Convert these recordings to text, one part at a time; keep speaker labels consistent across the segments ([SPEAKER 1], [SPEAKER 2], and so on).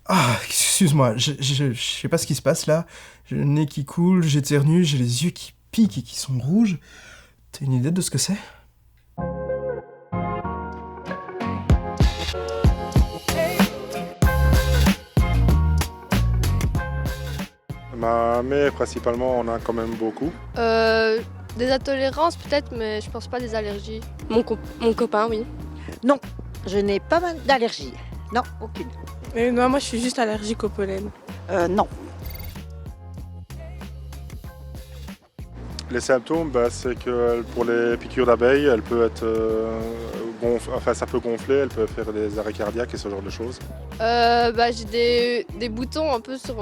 [SPEAKER 1] Ah, excuse-moi, je sais pas ce qui se passe là. J'ai le nez qui coule, j'éternue, j'ai les yeux qui piquent et qui sont rouges. T'as une idée de ce que c'est?
[SPEAKER 2] Mais principalement, on a quand même beaucoup.
[SPEAKER 3] Des intolérances peut-être, mais je pense pas des allergies. Mon copain, oui.
[SPEAKER 4] Non, je n'ai pas mal d'allergies. Non, aucune.
[SPEAKER 5] Non, moi je suis juste allergique au pollen.
[SPEAKER 4] Non.
[SPEAKER 2] Les symptômes, c'est que pour les piqûres d'abeilles, elle peut être ça peut gonfler, elle peut faire des arrêts cardiaques et ce genre de choses.
[SPEAKER 3] J'ai des boutons un peu sur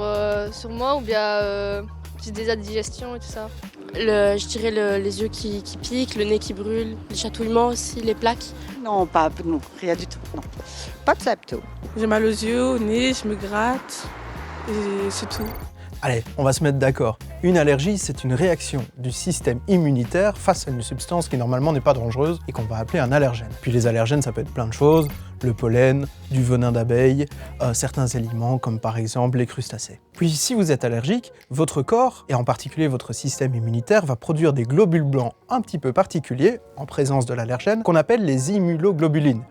[SPEAKER 3] moi ou bien j'ai des indigestions et tout ça.
[SPEAKER 6] Je dirais les yeux qui piquent, le nez qui brûle, les chatouillements aussi, les plaques.
[SPEAKER 4] Non, non, rien du tout. Non. Pas de symptômes.
[SPEAKER 5] J'ai mal aux yeux, au nez, je me gratte et c'est tout.
[SPEAKER 1] Allez, on va se mettre d'accord. Une allergie, c'est une réaction du système immunitaire face à une substance qui normalement n'est pas dangereuse et qu'on va appeler un allergène. Puis les allergènes, ça peut être plein de choses, le pollen, du venin d'abeille, certains aliments comme par exemple les crustacés. Puis si vous êtes allergique, votre corps, et en particulier votre système immunitaire, va produire des globules blancs un petit peu particuliers, en présence de l'allergène, qu'on appelle les immunoglobulines.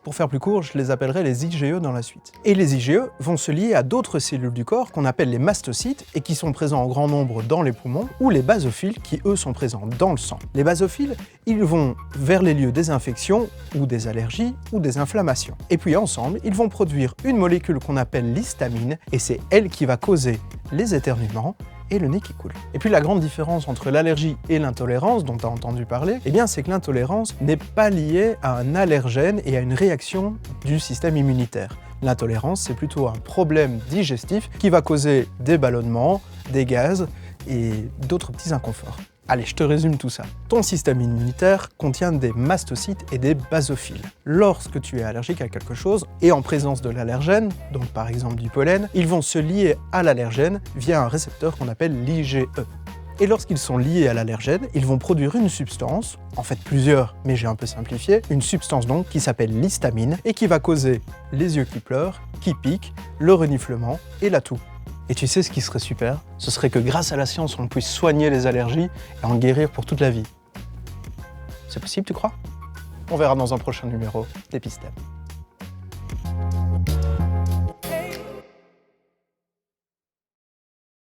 [SPEAKER 1] Pour faire plus court, je les appellerai les IgE dans la suite. Et les IgE vont se lier à d'autres cellules du corps qu'on appelle les mastocytes et qui sont présents en grand nombre dans les poumons, ou les basophiles qui eux sont présents dans le sang. Les basophiles, ils vont vers les lieux des infections ou des allergies ou des inflammations. Et puis ensemble, ils vont produire une molécule qu'on appelle l'histamine et c'est elle qui va causer les éternuements et le nez qui coule. Et puis la grande différence entre l'allergie et l'intolérance dont tu as entendu parler, c'est que l'intolérance n'est pas liée à un allergène et à une réaction du système immunitaire. L'intolérance, c'est plutôt un problème digestif qui va causer des ballonnements, des gaz et d'autres petits inconforts. Allez, je te résume tout ça. Ton système immunitaire contient des mastocytes et des basophiles. Lorsque tu es allergique à quelque chose, et en présence de l'allergène, donc par exemple du pollen, ils vont se lier à l'allergène via un récepteur qu'on appelle l'IgE. Et lorsqu'ils sont liés à l'allergène, ils vont produire une substance, en fait plusieurs, mais j'ai un peu simplifié, une substance donc qui s'appelle l'histamine et qui va causer les yeux qui pleurent, qui piquent, le reniflement et la toux. Et tu sais ce qui serait super? Ce serait que grâce à la science, on puisse soigner les allergies et en guérir pour toute la vie. C'est possible, tu crois? On verra dans un prochain numéro d'Épistème.